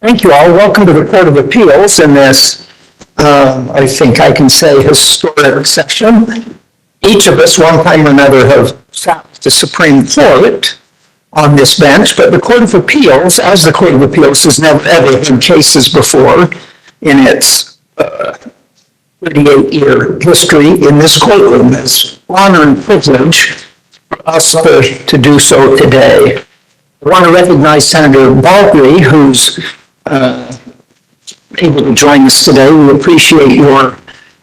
Thank you all. Welcome to the Court of Appeals in this, I think I can say, historic session. Each of us, one time or another, have sat the Supreme Court on this bench, but the Court of Appeals, as the Court of Appeals, has never ever had cases before in its 38-year history in this courtroom. It's an honor and privilege for us to do so today. I want to recognize Senator Baldry, who's able to join us today. We appreciate your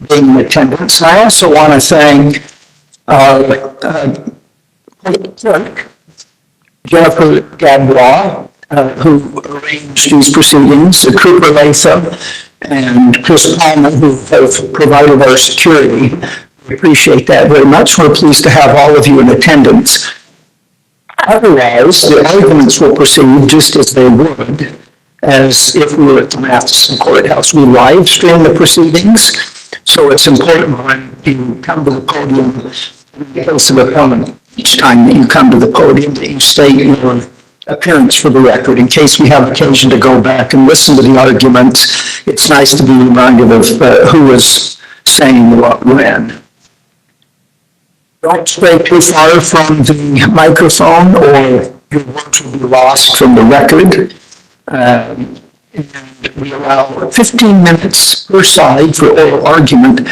being in attendance. And I also want to thank clerk, Jennifer Gadbois, who arranged these proceedings, Cooper Latham, and Chris Palmer, who have provided our security. We appreciate that very much. We're pleased to have all of you in attendance. Otherwise, the arguments will proceed just as they would, as if we were at the Matheson Courthouse. We live stream the proceedings, so it's important when you come to the podium, in case of appellant, each time that you come to the podium, that you state your appearance for the record. In case we have occasion to go back and listen to the arguments, it's nice to be reminded of who was saying what when. Don't stray too far from the microphone or your words will be lost from the record. And we allow 15 minutes per side for oral argument.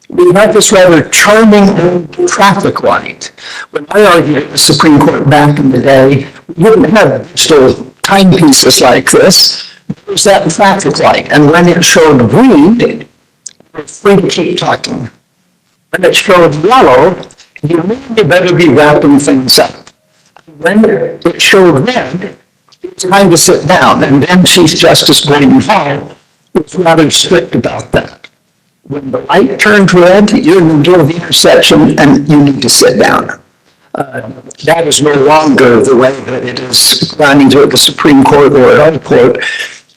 We had this rather charming old traffic light. When I argued at the Supreme Court back in the day, we didn't have digital timepieces like this. It was that traffic light. And when it showed green, you were free to keep talking. When it showed yellow, you really better be wrapping things up. When it showed red, it's time to sit down. And then Chief Justice Blaine Hall was rather strict about that. When the light turned red, you're in the middle of the intersection and you need to sit down. That is no longer the way that it is done either at the Supreme Court or at our court.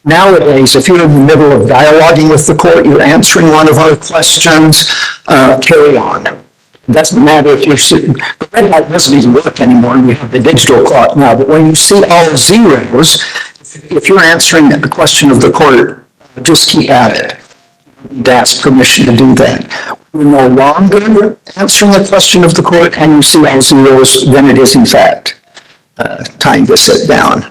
Nowadays, if you're in the middle of dialoguing with the court, you're answering one of our questions, carry on. It doesn't matter if you're sitting, the red light doesn't even work anymore, and we have the digital clock now, but when you see all zeros, if you're answering the question of the court, just keep at it. You need to ask permission to do that. We're no longer answering the question of the court, and you see all zeros, then it is in fact time to sit down.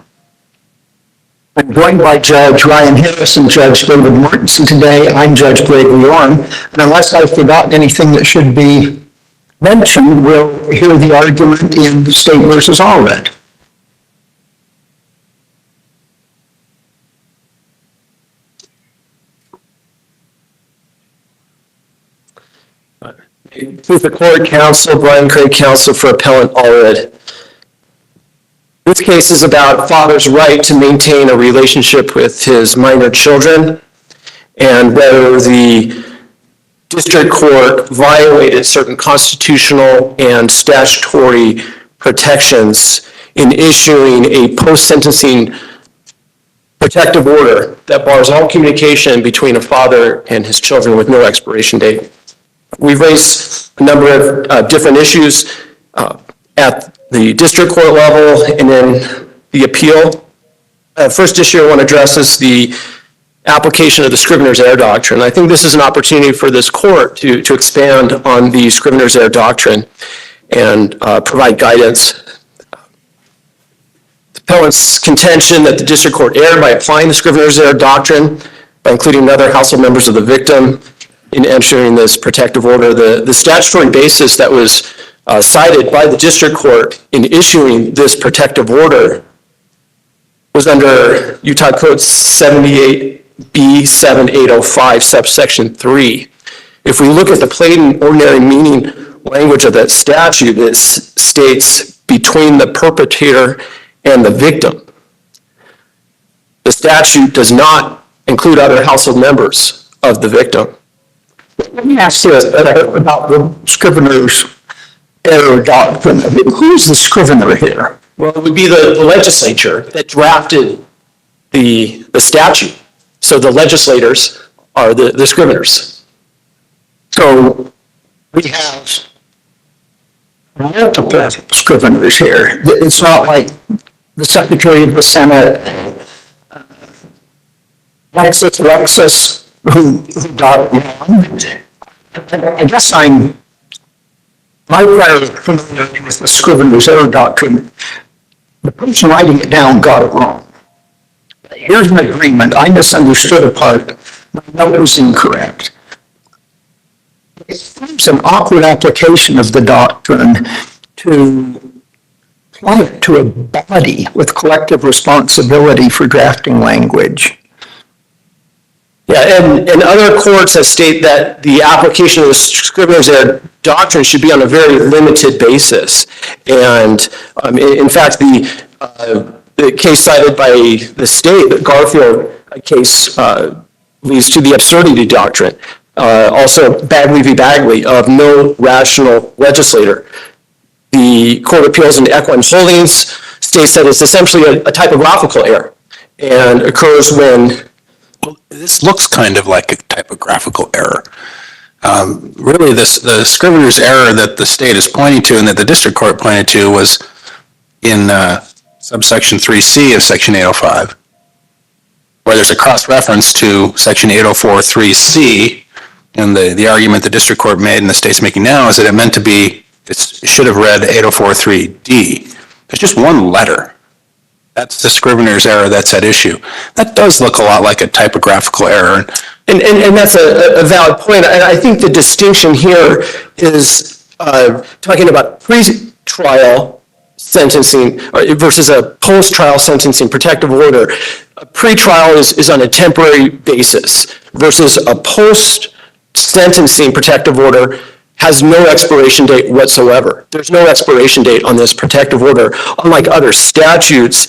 I'm joined by Judge Ryan Harris and Judge David Mortensen today. I'm Judge Gregory Orm, and unless I've forgotten anything that should be mentioned, we'll hear the argument in State versus Allred. With the court counsel, Brian Craig, counsel for appellant Allred. This case is about a father's right to maintain a relationship with his minor children and whether the district court violated certain constitutional and statutory protections in issuing a post-sentencing protective order that bars all communication between a father and his children with no expiration date. We've raised a number of different issues at the district court level and in the appeal. First issue I want to address is the application of the Scrivener's Error Doctrine. I think this is an opportunity for this court to expand on the Scrivener's Error Doctrine and provide guidance. The appellant's contention that the district court erred by applying the Scrivener's Error Doctrine by including other household members of the victim in entering this protective order. The statutory basis that was cited by the district court in issuing this protective order was under Utah Code 78B7805 subsection 3. If we look at the plain and ordinary meaning language of that statute, it states between the perpetrator and the victim. The statute does not include other household members of the victim. Let me ask you about the Scrivener's Error Doctrine. Who's the Scrivener here? Well, it would be the legislature that drafted the statute. So the legislators are the Scriveners. So we have multiple scriveners here. It's not like the Secretary of the Senate, Lexus, who got it wrong. I guess my prior familiarity with the scrivener's error doctrine, the person writing it down got it wrong. Here's an agreement. I misunderstood a part. My note was incorrect. It's an awkward application of the doctrine to apply it to a body with collective responsibility for drafting language. Yeah, and other courts have stated that the application of the scrivener's error doctrine should be on a very limited basis. And in fact, the case cited by the state, the Garfield case, leads to the absurdity doctrine. Also, Bagley v. Bagley of no rational legislator. The Court of Appeals in Equine Holdings states that it's essentially a typographical error and occurs when... Well, this looks kind of like a typographical error. Really, the scrivener's error that the state is pointing to and that the district court pointed to was in subsection 3C of section 805, where there's a cross-reference to section 804.3C, and the argument the district court made and the state's making now is that it meant to be, it should have read 804.3D. There's just one letter. That's the scrivener's error that's at issue. That does look a lot like a typographical error. And that's a valid point. And I think the distinction here is talking about pre-trial sentencing versus a post-trial sentencing protective order. A pre-trial is on a temporary basis versus a post-sentencing protective order has no expiration date whatsoever. There's no expiration date on this protective order. Unlike other statutes,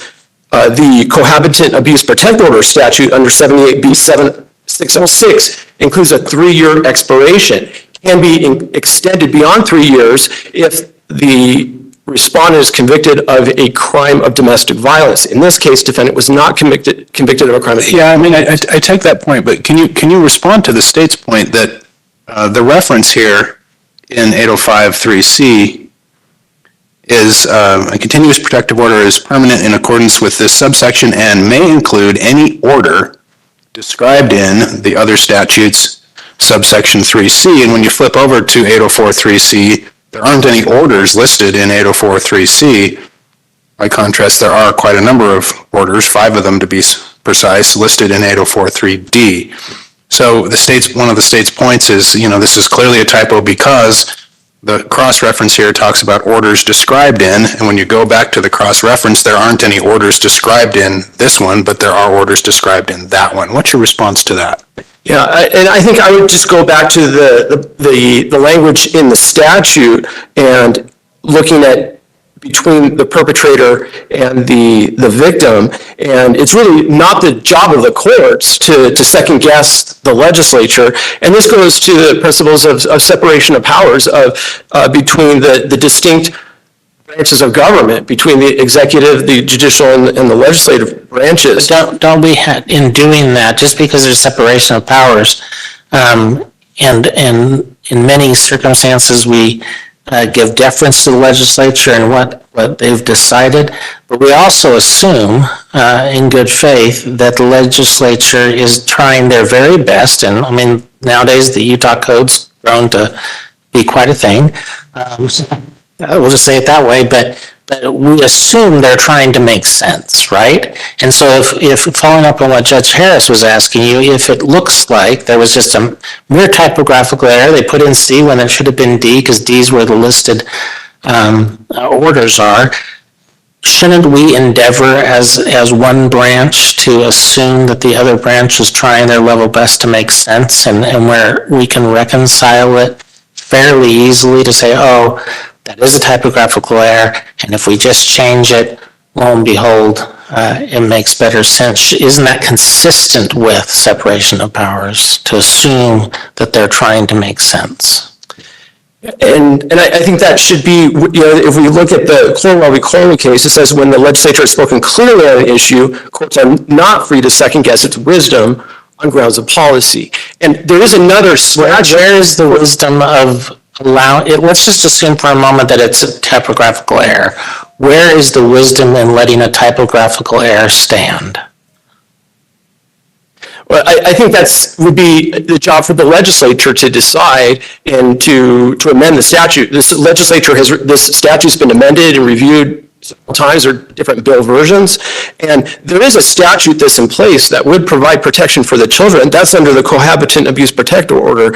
the Cohabitant Abuse Protective Order statute under 78B606 includes a 3-year expiration. Can be extended beyond 3 years if the respondent is convicted of a crime of domestic violence. In this case, defendant was not convicted of a crime of... Yeah, I mean, I take that point, but can you respond to the state's point that the reference here in 805.3C is a continuous protective order is permanent in accordance with this subsection and may include any order described in the other statutes subsection 3C. And when you flip over to 804.3C, there aren't any orders listed in 804.3C. By contrast, there are quite a number of orders, 5 of them to be precise, listed in 804.3D. So one of the state's points is, this is clearly a typo because the cross-reference here talks about orders described in, and when you go back to the cross-reference, there aren't any orders described in this one, but there are orders described in that one. What's your response to that? Yeah, and I think I would just go back to the language in the statute and looking at between the perpetrator and the victim, and it's really not the job of the courts to second guess the legislature, and this goes to the principles of separation of powers between the distinct branches of government, between the executive, the judicial, and the legislative branches. Don't we in doing that, just because there's separation of powers, and in many circumstances we give deference to the legislature and what they've decided, but we also assume in good faith that the legislature is trying their very best, and I mean, nowadays the Utah Code's grown to be quite a thing. We'll just say it that way, but we assume they're trying to make sense, right? And so if following up on what Judge Harris was asking you, if it looks like there was just a mere typographical error, they put in C when it should have been D because D's where the listed orders are, shouldn't we endeavor as one branch to assume that the other branch is trying their level best to make sense and where we can reconcile it fairly easily to say, oh, that is a typographical error, and if we just change it, lo and behold, it makes better sense. Isn't that consistent with separation of powers to assume that they're trying to make sense? And I think that should be, if we look at the Cornwell v. Corley case, it says when the legislature has spoken clearly on an issue, courts are not free to second guess its wisdom on grounds of policy. And there is another statute. Where is the wisdom of let's just assume for a moment that it's a typographical error. Where is the wisdom in letting a typographical error stand? Well, I think would be the job for the legislature to decide and to amend the statute. This statute's been amended and reviewed several times, or different bill versions, and there is a statute that's in place that would provide protection for the children. That's under the Cohabitant Abuse Protective Order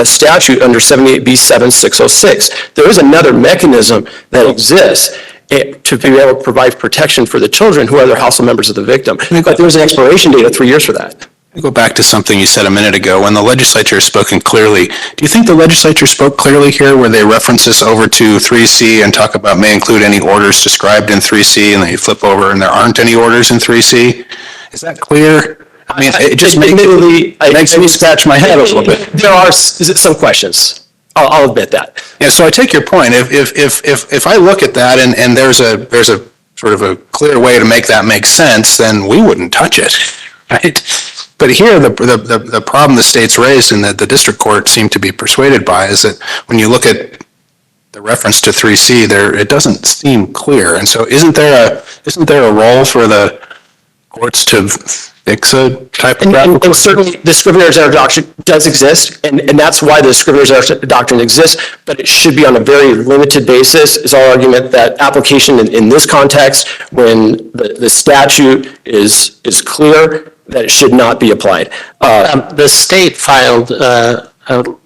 statute under 78B7606. There is another mechanism that exists to be able to provide protection for the children who are the household members of the victim. But there was an expiration date of 3 years for that. Go back to something you said a minute ago. When the legislature has spoken clearly, do you think the legislature spoke clearly here where they reference this over to 3C and talk about may include any orders described in 3C, and then you flip over and there aren't any orders in 3C? Is that clear? I mean, it just makes me scratch my head a little bit. There are some questions. I'll admit that. Yeah, so I take your point. If I look at that and there's a sort of a clear way to make that make sense, then we wouldn't touch it, right? But here, the problem the state's raised and that the district court seemed to be persuaded by is that when you look at the reference to 3C, it doesn't seem clear. And so isn't there a role for the courts to fix a typographical? And certainly the Scrivener's Error Doctrine does exist, and that's why the Scrivener's Error Doctrine exists, but it should be on a very limited basis. Is our argument that application in this context, when the statute is clear, that it should not be applied. The state filed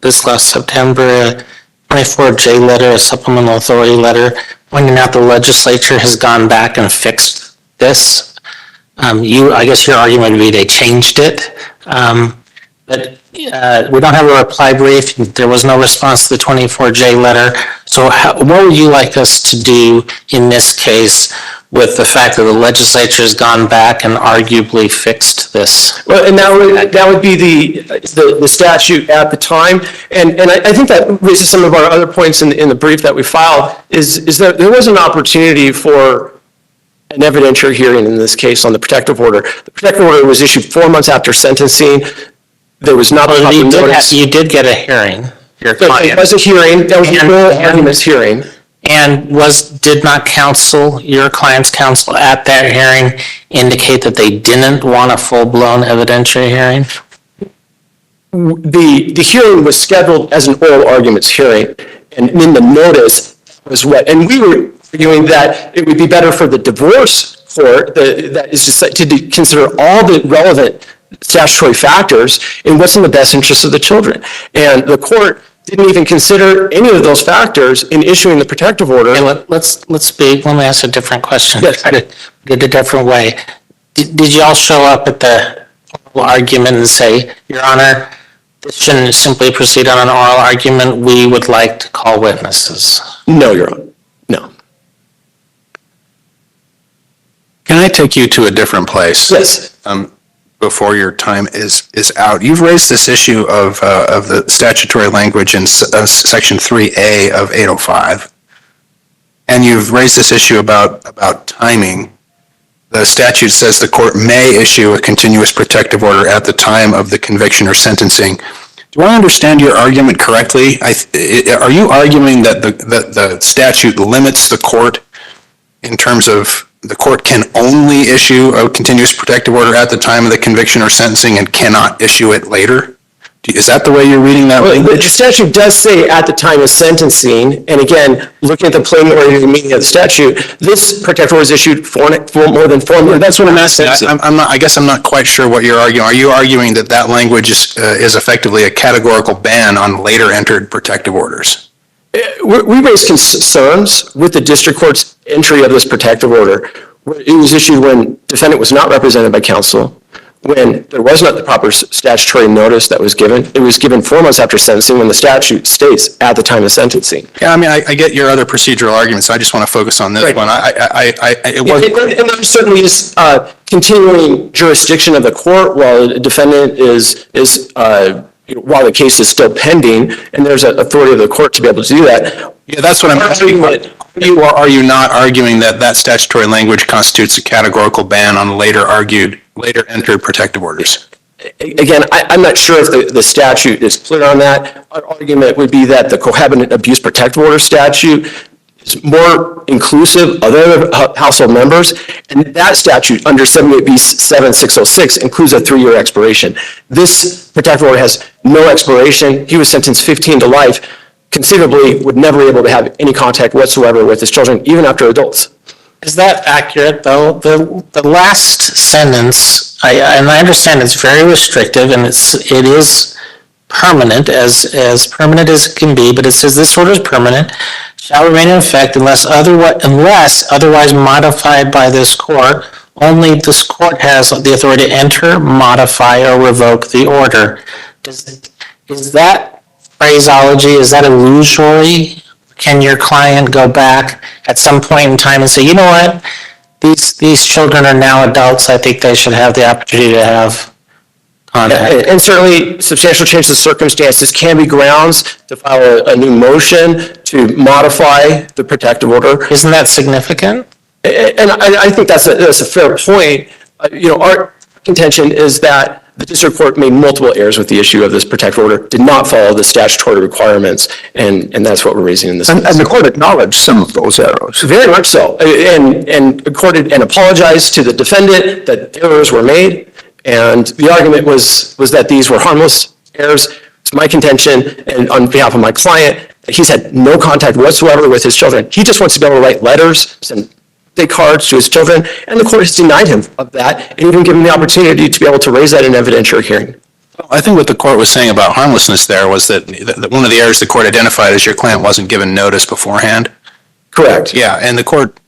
this last September a 24J letter, a supplemental authority letter, pointing out the legislature has gone back and fixed this. I guess your argument would be they changed it, but we don't have a reply brief. There was no response to the 24J letter. So what would you like us to do in this case with the fact that the legislature has gone back and arguably fixed this? Well, and that would be the statute at the time, and I think that raises some of our other points in the brief that we filed, is that there was an opportunity for an evidentiary hearing in this case on the protective order. The protective order was issued 4 months after sentencing. There was not a proper notice. You did get a hearing, your client. It was a hearing. That was an oral arguments hearing. And did not your client's counsel at that hearing indicate that they didn't want a full-blown evidentiary hearing? The hearing was scheduled as an oral arguments hearing, and in the notice was what, and we were arguing that it would be better for the divorce court that is just to consider all the relevant statutory factors in what's in the best interest of the children. And the court didn't even consider any of those factors in issuing the protective order. Okay, let me ask a different question. Yes. Get a different way. Did you all show up at the oral argument and say, Your Honor, this shouldn't simply proceed on an oral argument, we would like to call witnesses? No, Your Honor, no. Can I take you to a different place? Yes. Before your time is out. You've raised this issue of the statutory language in section 3A of 805. And you've raised this issue about timing. The statute says the court may issue a continuous protective order at the time of the conviction or sentencing. Do I understand your argument correctly? Are you arguing that the statute limits the court in terms of the court can only issue a continuous protective order at the time of the conviction or sentencing and cannot issue it later? Is that the way you're reading that language? The statute does say at the time of sentencing, and again, looking at the plain meaning of the statute, this protective order is issued for more than 4 months. That's what I'm asking. I guess I'm not quite sure what you're arguing. Are you arguing that language is effectively a categorical ban on later entered protective orders? We raised concerns with the district court's entry of this protective order. It was issued when defendant was not represented by counsel, when there was not the proper statutory notice that was given. It was given 4 months after sentencing when the statute states at the time of sentencing. Yeah, I mean, I get your other procedural arguments. I just want to focus on this Right. one. And there certainly is continuing jurisdiction of the court while the defendant while the case is still pending, and there's an authority of the court to be able to do that. Yeah, that's what I'm asking. Are you not arguing that statutory language constitutes a categorical ban on later entered protective orders? Again, I'm not sure if the statute is clear on that. Our argument would be that the cohabitant abuse protective order statute is more inclusive of other household members, and that statute under 78B7606 includes a 3-year expiration. This protective order has no expiration. He was sentenced 15 to life, conceivably would never be able to have any contact whatsoever with his children, even after adults. Is that accurate, though? The last sentence, and I understand it's very restrictive, and it is permanent, as permanent as it can be, but it says this order is permanent, shall remain in effect unless otherwise modified by this court. Only this court has the authority to enter, modify, or revoke the order. Is that phraseology, is that illusory? Can your client go back at some point in time and say, you know what, these children are now adults, I think they should have the opportunity to have contact? And certainly, substantial change of circumstances can be grounds to file a new motion to modify the protective order. Isn't that significant? And I think that's a fair point. Our contention is that the district court made multiple errors with the issue of this protective order, did not follow the statutory requirements, and that's what we're raising in this case. And the court acknowledged some of those errors. Very much so, and accorded and apologized to the defendant that errors were made, and the argument was that these were harmless errors. It's my contention, and on behalf of my client, that he's had no contact whatsoever with his children. He just wants to be able to write letters, send cards to his children, and the court has denied him of that, and even given him the opportunity to be able to raise that in evidentiary hearing. I think what the court was saying about harmlessness there was that one of the errors the court identified is your client wasn't given notice beforehand. Correct. Yeah, and the court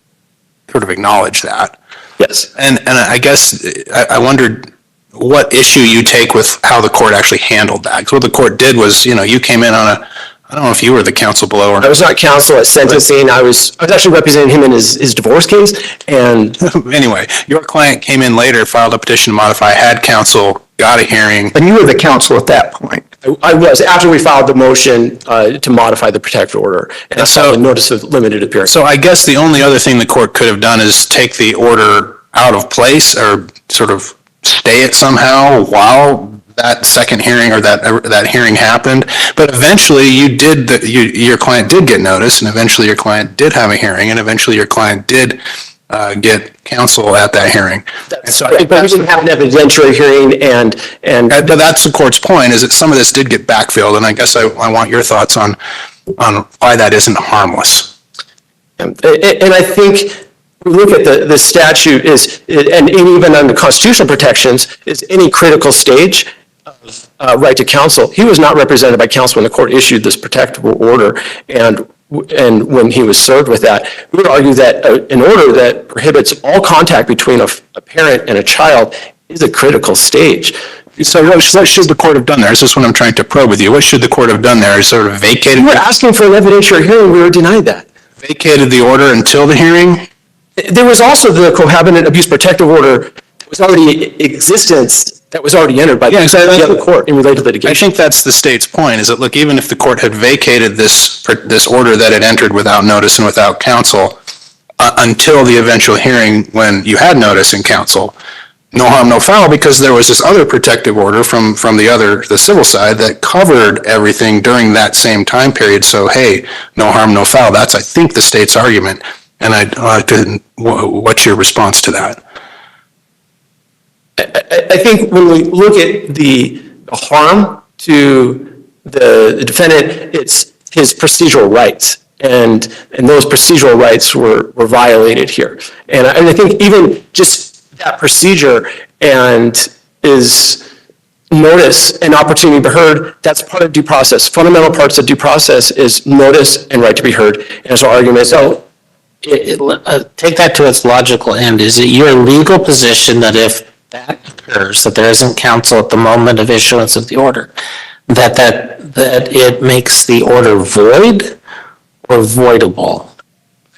sort of acknowledged that. Yes. And I guess I wondered what issue you take with how the court actually handled that. Because what the court did was, you came in on I don't know if you were the counsel below or not. I was not counsel at sentencing. I was actually representing him in his divorce case. And anyway, your client came in later, filed a petition to modify, had counsel, got a hearing. And you were the counsel at that point. I was, after we filed the motion to modify the protective order. And so, the notice of limited appearance. So I guess the only other thing the court could have done is take the order out of place or sort of stay it somehow while that second hearing or that hearing happened. But eventually your client did get notice, and eventually your client did have a hearing, and eventually your client did get counsel at that hearing. So we didn't have an evidentiary hearing, and but that's the court's point, is that some of this did get backfilled, and I guess I want your thoughts on why that isn't harmless. And I think we look at the statute and even under constitutional protections, is any critical stage of right to counsel. He was not represented by counsel when the court issued this protective order, and when he was served with that. We would argue that an order that prohibits all contact between a parent and a child is a critical stage. So what should the court have done there? Is this what I'm trying to probe with you? What should the court have done there? Is sort of vacated? We were asking for an evidentiary hearing. We were denied that. Vacated the order until the hearing? There was also the cohabitant abuse protective order that was already in existence, that was already entered by the other court in related litigation. I think that's the state's point, is that, look, even if the court had vacated this order that it entered without notice and without counsel until the eventual hearing when you had notice and counsel, no harm, no foul, because there was this other protective order from the civil side that covered everything during that same time period. So, hey, no harm, no foul. That's, I think, the state's argument. And what's your response to that? I think when we look at the harm to the defendant, it's his procedural rights. And those procedural rights were violated here. And I think even just that procedure and is notice and opportunity to be heard, that's part of due process. Fundamental parts of due process is notice and right to be heard. And as our argument is, take that to its logical end. Is it your legal position that if that occurs, that there isn't counsel at the moment of issuance of the order, that it makes the order void or voidable?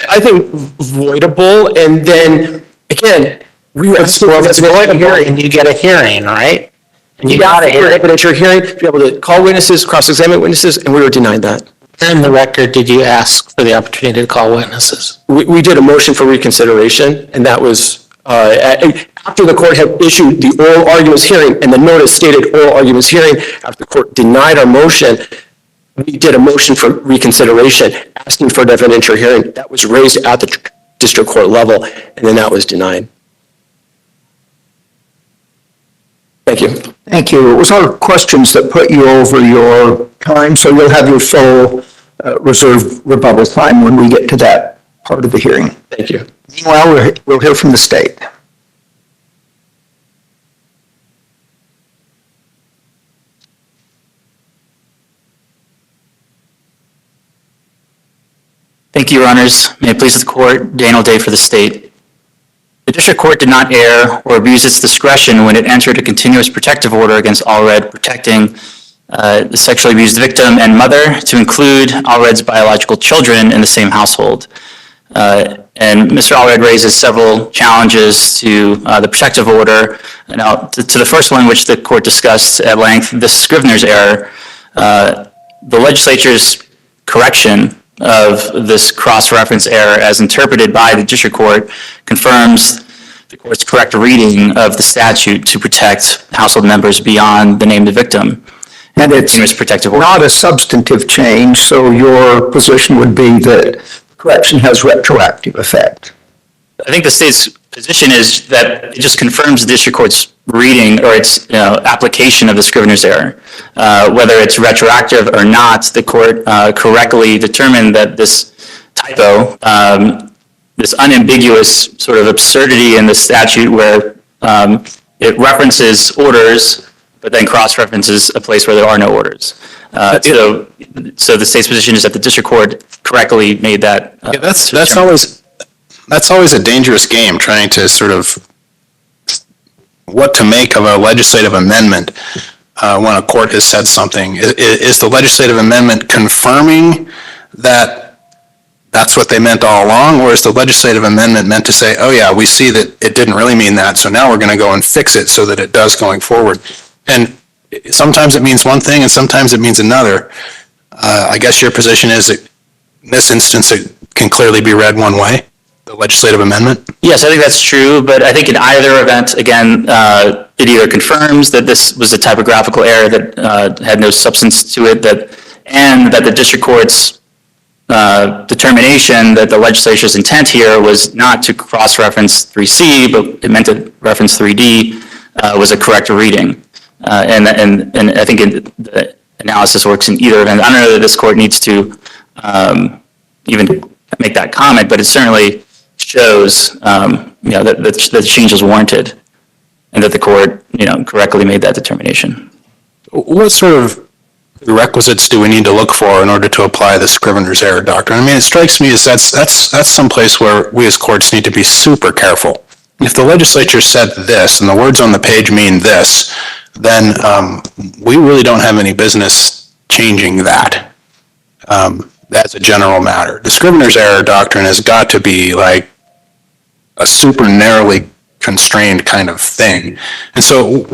I think voidable, and then again, we were and you get a hearing, right? And you got a evidentiary hearing to be able to call witnesses, cross-examine witnesses, and we were denied that. In the record, did you ask for the opportunity to call witnesses? We did a motion for reconsideration, and that was after the court had issued the oral arguments hearing, and the notice stated oral arguments hearing, after the court denied our motion, we did a motion for reconsideration, asking for an evidentiary hearing. That was raised at the district court level, and then that was denied. Thank you. Thank you. It was our questions that put you over your time, so you'll have your full reserved rebuttal time when we get to that part of the hearing. Thank you. Meanwhile, we'll hear from the state. Thank you, Your Honors. May it please the court, Daniel Day for the state. The district court did not err or abuse its discretion when it entered a continuous protective order against Allred, protecting the sexually abused victim and mother to include Allred's biological children in the same household. And Mr. Allred raises several challenges to the protective order. Now, to the first one, which the court discussed at length, the Scrivener's error, the legislature's correction of this cross-reference error as interpreted by the district court confirms the court's correct reading of the statute to protect household members beyond the named victim. And it's not a substantive change, so your position would be that correction has retroactive effect. I think the state's position is that it just confirms the district court's reading or its application of the Scrivener's error. Whether it's retroactive or not, the court correctly determined that this typo, this unambiguous sort of absurdity in the statute where it references orders but then cross-references a place where there are no orders. So the state's position is that the district court correctly made that. Yeah, that's always a dangerous game, trying to sort of what to make of a legislative amendment when a court has said something. Is the legislative amendment confirming that that's what they meant all along, or is the legislative amendment meant to say, oh yeah, we see that it didn't really mean that, so now we're going to go and fix it so that it does going forward? And sometimes it means one thing and sometimes it means another. I guess your position is that in this instance it can clearly be read one way, the legislative amendment? Yes, I think that's true, but I think in either event, again, it either confirms that this was a typographical error that had no substance to it, and that the district court's determination that the legislature's intent here was not to cross-reference 3C, but it meant to reference 3D, was a correct reading. And I think the analysis works in either event. I don't know that this court needs to even make that comment, but it certainly shows that the change was warranted and that the court correctly made that determination. What sort of requisites do we need to look for in order to apply the Scrivener's error doctrine? I mean, it strikes me as that's some place where we as courts need to be super careful. If the legislature said this and the words on the page mean this, then we really don't have any business changing that as a general matter. The Scrivener's error doctrine has got to be like a super narrowly constrained kind of thing. And so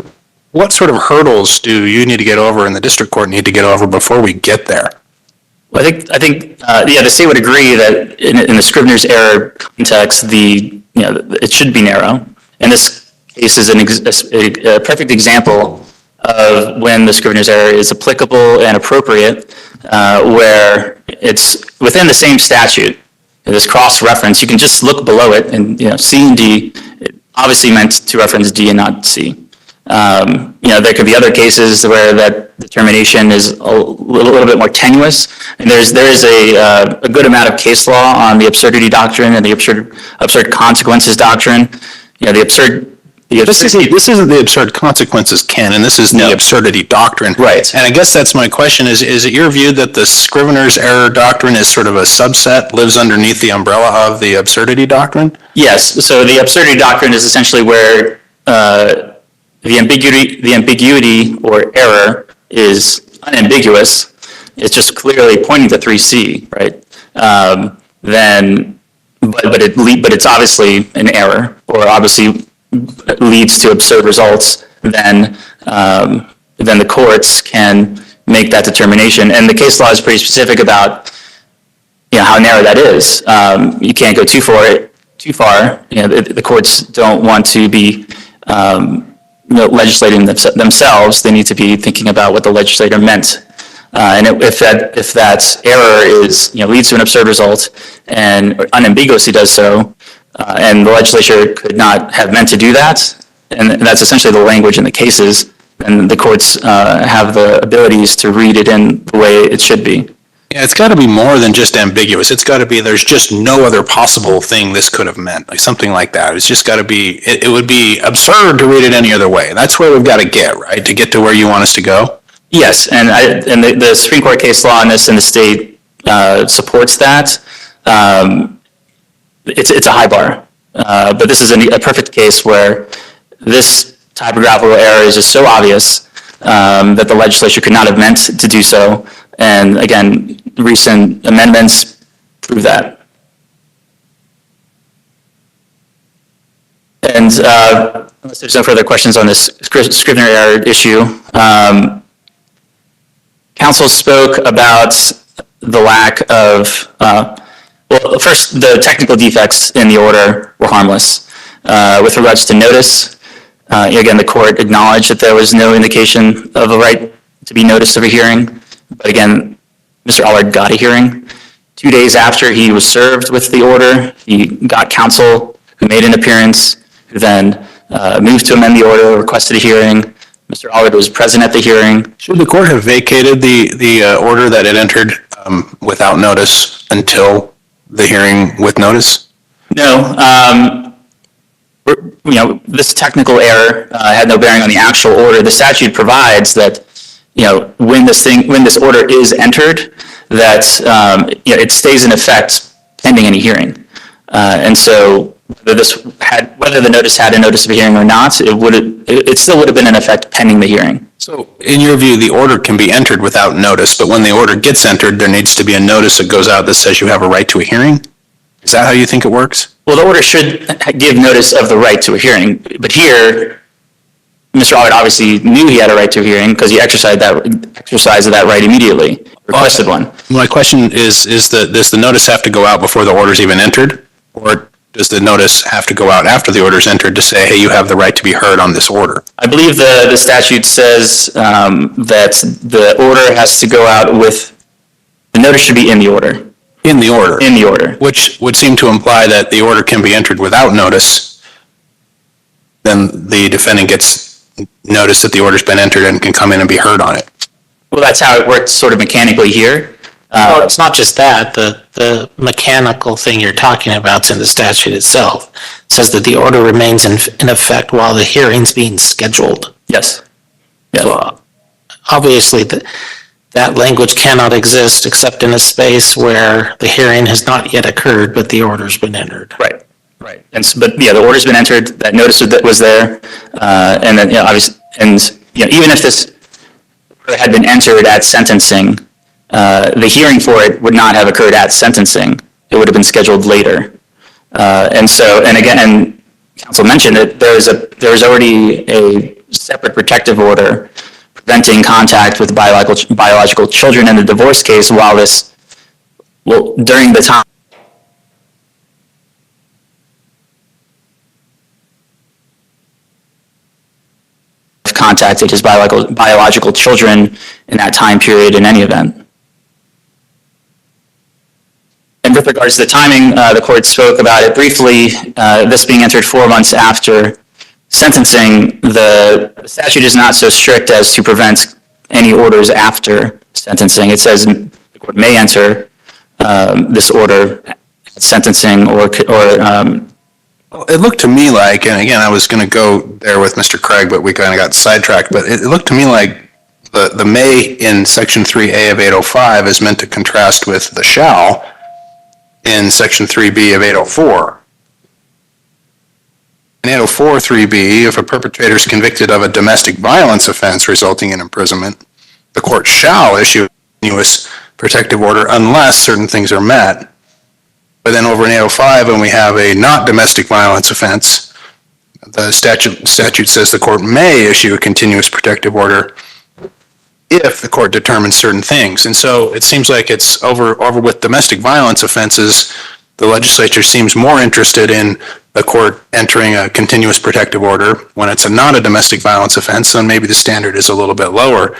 what sort of hurdles do you need to get over and the district court need to get over before we get there? Well, I think the state would agree that in the Scrivener's error context, it should be narrow. And this case is a perfect example of when the Scrivener's error is applicable and appropriate, where it's within the same statute. This cross-reference, you can just look below it, and C and D, it obviously meant to reference D and not C. There could be other cases where that determination is a little bit more tenuous, and there is a good amount of case law on the absurdity doctrine and the absurd consequences doctrine. This isn't the absurd consequences canon. This is the absurdity doctrine. Right. And I guess that's my question: is it your view that the Scrivener's error doctrine is sort of a subset, lives underneath the umbrella of the absurdity doctrine? Yes. So the absurdity doctrine is essentially where the ambiguity or error is unambiguous. It's just clearly pointing to 3C, right? But it's obviously an error, or obviously leads to absurd results. Then the courts can make that determination, and the case law is pretty specific about how narrow that is. You can't go too far too far. The courts don't want to be legislating themselves. They need to be thinking about what the legislator meant. And if that error leads to an absurd result and unambiguously does so, and the legislature could not have meant to do that, and that's essentially the language in the cases, then the courts have the abilities to read it in the way it should be. Yeah, it's got to be more than just ambiguous. It's got to be there's just no other possible thing this could have meant, like something like that. It's just got to be, it would be absurd to read it any other way. That's where we've got to get, right, to get to where you want us to go? Yes, and the Supreme Court case law on this in the state supports that. It's a high bar, but this is a perfect case where this typographical error is just so obvious that the legislature could not have meant to do so. And again, recent amendments prove that. And unless there's no further questions on this Scrivener error issue, counsel spoke about the lack of, well, first, the technical defects in the order were harmless. With regards to notice, again, the court acknowledged that there was no indication of a right to be noticed of a hearing. But again, Mr. Allred got a hearing. 2 days after he was served with the order, he got counsel who made an appearance, who then moved to amend the order, requested a hearing. Mr. Allred was present at the hearing. Should the court have vacated the order that it entered without notice until the hearing with notice? No. This technical error had no bearing on the actual order. The statute provides that when this order is entered, that it stays in effect pending any hearing. And so whether the notice had a notice of a hearing or not, it still would have been in effect pending the hearing. So in your view, the order can be entered without notice, but when the order gets entered, there needs to be a notice that goes out that says you have a right to a hearing? Is that how you think it works? Well, the order should give notice of the right to a hearing, but here, Mr. Allred obviously knew he had a right to a hearing because he exercised that right immediately, requested one. My question is does the notice have to go out before the order's even entered? Or does the notice have to go out after the order's entered to say, hey, you have the right to be heard on this order? I believe the statute says that the order has to go out the notice should be in the order. In the order? In the order. Which would seem to imply that the order can be entered without notice. Then the defendant gets notice that the order's been entered and can come in and be heard on it. Well, that's how it works sort of mechanically here. Well, it's not just that. The mechanical thing you're talking about is in the statute itself. It says that the order remains in effect while the hearing's being scheduled. Yes. So obviously, that language cannot exist except in a space where the hearing has not yet occurred, but the order's been entered. Right. But the order's been entered, that notice that was there, and then, obviously, even if this had been entered at sentencing, the hearing for it would not have occurred at sentencing. It would have been scheduled later. And counsel mentioned that there is already a separate protective order preventing contact with biological children in the divorce case during the time contacted his biological children in that time period in any event. And with regards to the timing, the court spoke about it briefly. This being entered 4 months after sentencing, the statute is not so strict as to prevent any orders after sentencing. It says the court may enter this order at sentencing or Well, it looked to me like, and again, I was going to go there with Mr. Craig, but we kind of got sidetracked, but it looked to me like the may in Section 3A of 805 is meant to contrast with the shall in Section 3B of 804. In 804 3B, if a perpetrator is convicted of a domestic violence offense resulting in imprisonment, the court shall issue a continuous protective order unless certain things are met. But then over in 805, when we have a not domestic violence offense, the statute says the court may issue a continuous protective order if the court determines certain things. And so it seems like it's over with domestic violence offenses, the legislature seems more interested in the court entering a continuous protective order when it's not a domestic violence offense, then maybe the standard is a little bit lower.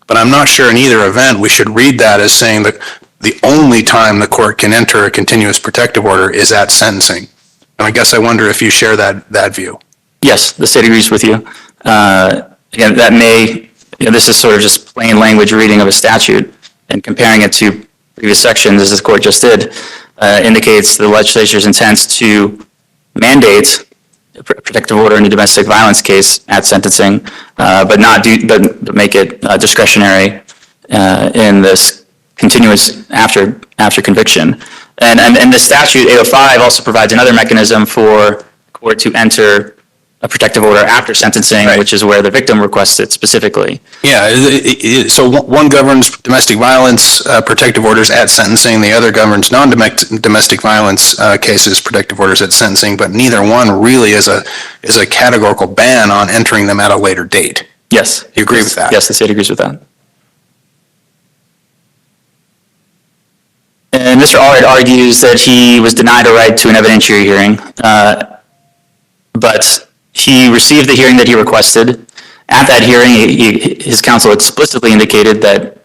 But I'm not sure in either event we should read that as saying that the only time the court can enter a continuous protective order is at sentencing. And I guess I wonder if you share that view. Yes, the state agrees with you. Again, that may, this is sort of just plain language reading of a statute, and comparing it to previous sections, as the court just did, indicates the legislature's intent to mandate a protective order in a domestic violence case at sentencing, but make it discretionary in this continuous after conviction. And the statute 805 also provides another mechanism for the court to enter a protective order after sentencing, right, which is where the victim requests it specifically. Yeah, so one governs domestic violence protective orders at sentencing, the other governs non-domestic violence cases protective orders at sentencing, but neither one really is a categorical ban on entering them at a later date. Yes. You agree with that? Yes, the state agrees with that. And Mr. Allred argues that he was denied a right to an evidentiary hearing, but he received the hearing that he requested. At that hearing, his counsel explicitly indicated that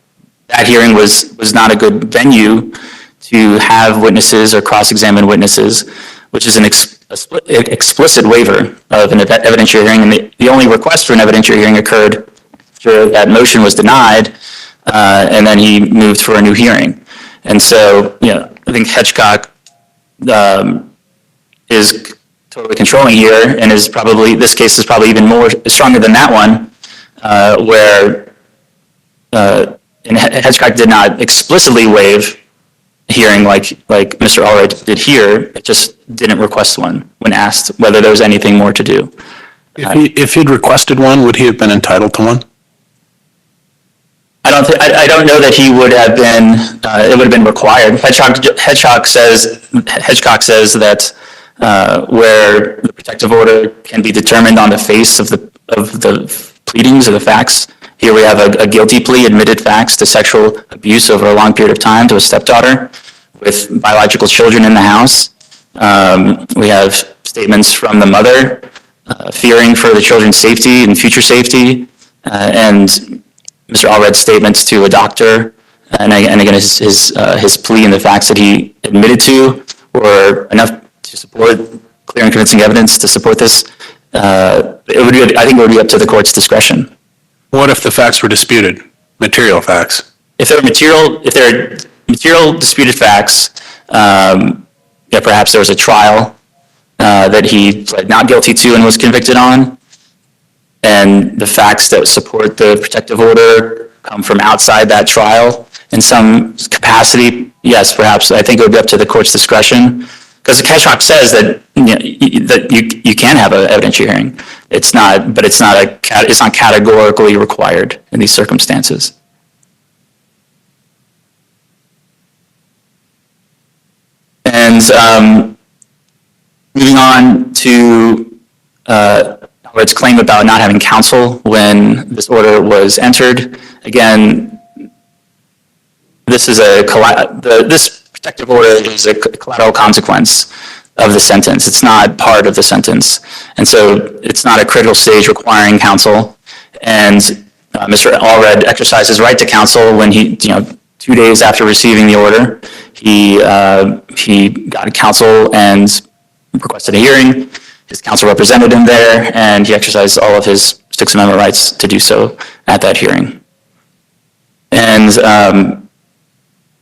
that hearing was not a good venue to have witnesses or cross-examine witnesses, which is an explicit waiver of an evidentiary hearing. And the only request for an evidentiary hearing occurred after that motion was denied, and then he moved for a new hearing. And so, I think Hedgecock is totally controlling here, and this case is probably even more stronger than that one, where Hedgecock did not explicitly waive hearing like Mr. Allred did here. It just didn't request one when asked whether there was anything more to do. If he'd requested one, would he have been entitled to one? I don't know that he would have been. It would have been required. Hedgecock says that where the protective order can be determined on the face of the pleadings or the facts. Here we have a guilty plea, admitted facts to sexual abuse over a long period of time to a stepdaughter with biological children in the house. We have statements from the mother fearing for the children's safety and future safety, and Mr. Allred's statements to a doctor, and again his plea and the facts that he admitted to were enough to support clear and convincing evidence to support this. I think it would be up to the court's discretion. What if the facts were disputed? Material facts? If there are material disputed facts, perhaps there was a trial that he pled not guilty to and was convicted on, and the facts that support the protective order come from outside that trial in some capacity, yes, perhaps. I think it would be up to the court's discretion, because the Hedgecock says that you can have an evidentiary hearing. It's not categorically required in these circumstances. And moving on to Allred's claim about not having counsel when this order was entered. Again, this protective order is a collateral consequence of the sentence. It's not part of the sentence. And so it's not a critical stage requiring counsel. And Mr. Allred exercised his right to counsel when he, 2 days after receiving the order, he got counsel and requested a hearing. His counsel represented him there, and he exercised all of his Sixth Amendment rights to do so at that hearing. And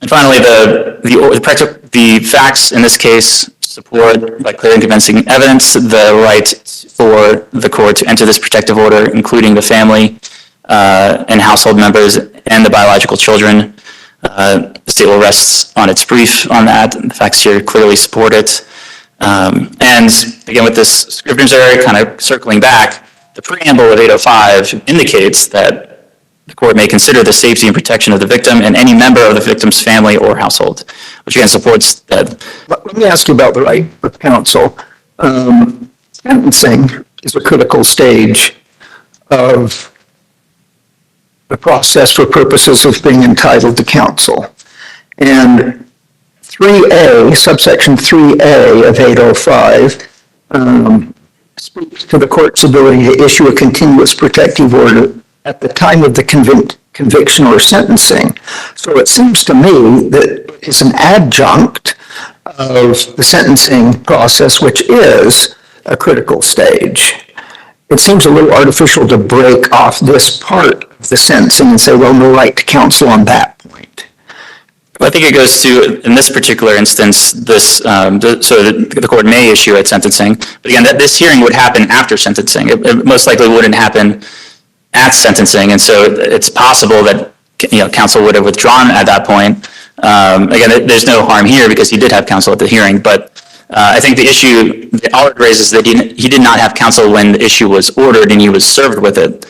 finally, the facts in this case support, by clear and convincing evidence, the right for the court to enter this protective order, including the family and household members and the biological children. The state will rest on its brief on that. The facts here clearly support it. And again, with this Scrivener's error kind of circling back, the preamble of 805 indicates that the court may consider the safety and protection of the victim and any member of the victim's family or household, which again supports that. Let me ask you about the right of counsel. Sentencing is a critical stage of the process for purposes of being entitled to counsel. And 3A, subsection 3A of 805, speaks to the court's ability to issue a continuous protective order at the time of the conviction or sentencing. So it seems to me that it's an adjunct of the sentencing process, which is a critical stage. It seems a little artificial to break off this part of the sentencing and say, well, no right to counsel on that point. Well, I think it goes to, in this particular instance, this, so the court may issue at sentencing. But again, this hearing would happen after sentencing. It most likely wouldn't happen at sentencing. And so it's possible that, counsel would have withdrawn at that point. Again, there's no harm here because he did have counsel at the hearing. But I think the issue that Allred raises that he did not have counsel when the issue was ordered and he was served with it.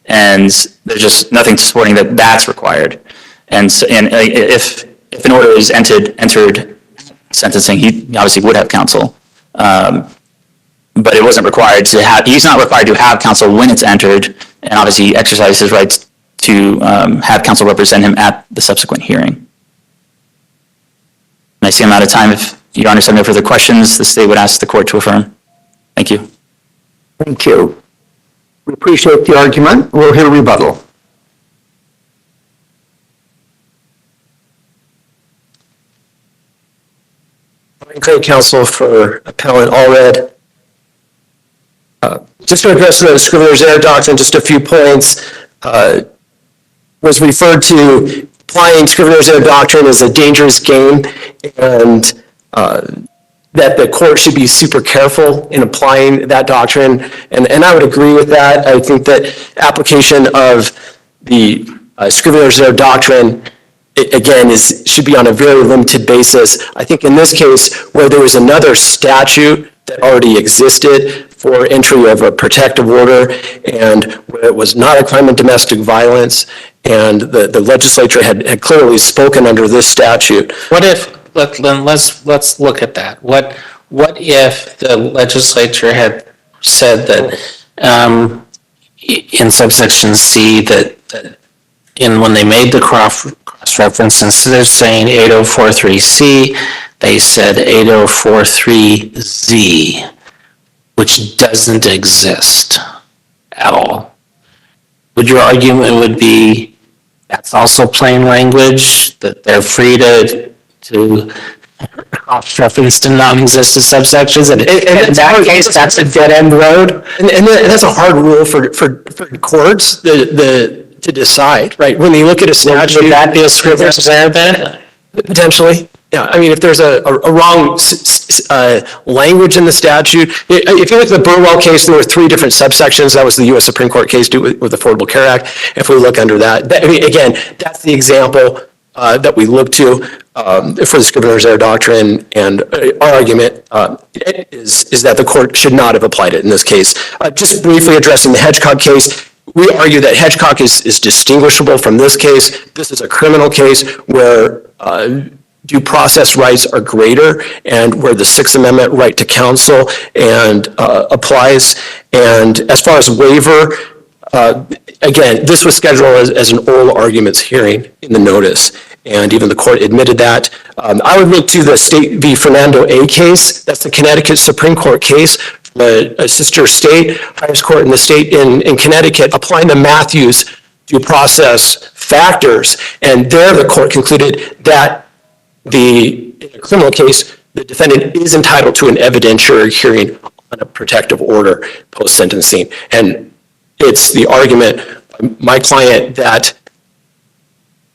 And there's just nothing supporting that that's required. And if an order is entered sentencing, he obviously would have counsel. But it wasn't required to have, he's not required to have counsel when it's entered, and obviously exercise his rights to have counsel represent him at the subsequent hearing. And I see I'm out of time. If Your Honor have no further questions, the state would ask the court to affirm. Thank you. Thank you. We appreciate the argument. We'll hear rebuttal. Great counsel for appellant Allred. Just to address the scrivener's error doctrine, just a few points. Was referred to applying scrivener's error doctrine as a dangerous game, and that the court should be super careful in applying that doctrine. And I would agree with that. I think that application of the scrivener's error doctrine, again, should be on a very limited basis. I think in this case, where there was another statute that already existed for entry of a protective order, and where it was not a crime of domestic violence, and the legislature had clearly spoken under this statute. What if, let's look at that. What if the legislature had said that in subsection C that when they made the cross-reference, instead of saying 8043C, they said 8043Z, which doesn't exist at all? Would your argument would be that's also plain language, that they're free to cross-reference to non-existent subsections, and in that case, that's a dead-end road? And that's a hard rule for courts to decide, right? When you look at a statute. Would that be a scrivener's error then? Potentially. Yeah, I mean, if there's a wrong language in the statute, if you look at the Burwell case, there were 3 different subsections. That was the U.S. Supreme Court case with the Affordable Care Act. If we look under that, I mean, again, that's the example that we look to for the scrivener's error doctrine, and our argument is that the court should not have applied it in this case. Just briefly addressing the Hedgecock case, we argue that Hedgecock is distinguishable from this case. This is a criminal case where due process rights are greater, and where the Sixth Amendment right to counsel applies. And as far as waiver, again, this was scheduled as an oral arguments hearing in the notice, and even the court admitted that. I would look to the State v. Fernando A case. That's the Connecticut Supreme Court case, a sister state, highest court in the state in Connecticut, applying the Matthews due process factors. And there the court concluded that in a criminal case, the defendant is entitled to an evidentiary hearing on a protective order post-sentencing. And it's the argument by my client that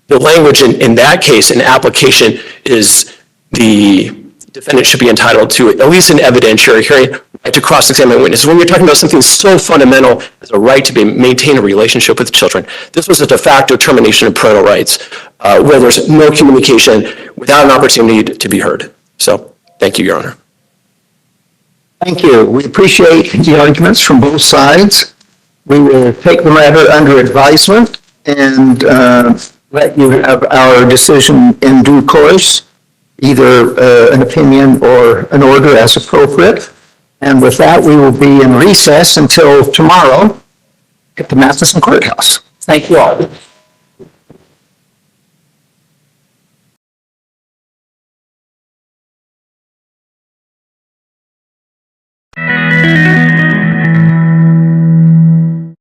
the language in that case, in application, is the defendant should be entitled to at least an evidentiary hearing, right to cross-examine witnesses. When you're talking about something so fundamental as a right to maintain a relationship with children, this was a de facto termination of parental rights, where there's no communication without an opportunity to be heard. So, thank you, Your Honor. Thank you. We appreciate the arguments from both sides. We will take the matter under advisement and let you have our decision in due course, either an opinion or an order as appropriate. And with that, we will be in recess until tomorrow at the Matheson Courthouse. Thank you all.